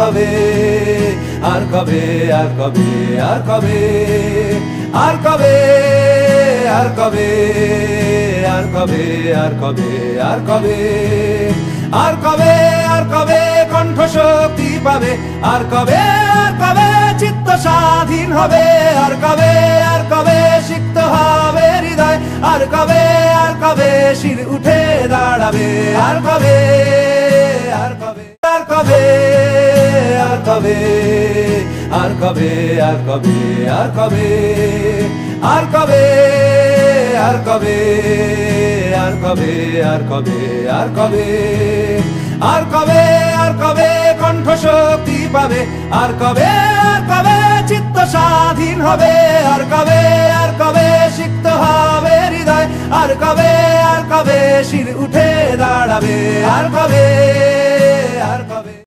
কবে আর কবে আর কবে আর কবে আর কবে আর কবে আর কবে আর কবে আর কবে আর কবে আর কবে কণ্ঠ শক্তি পাবে আর কবে চিত্ত স্বাধীন হবে আর কবে সিক্ত হবে হৃদয় আর কবে শির উঠে দাঁড়াবে আর কবে আর কবে আর কবে আর কবে আর কবে আর কবে আর কবে আর কবে আর কবে আর কবে আর কবে আর কবে আর কবে আর কবে কণ্ঠ শক্তি পাবে আর কবে চিত্ত স্বাধীন হবে আর কবে সিক্ত হবে হৃদয় আর কবে শির উঠে দাঁড়াবে আর কবে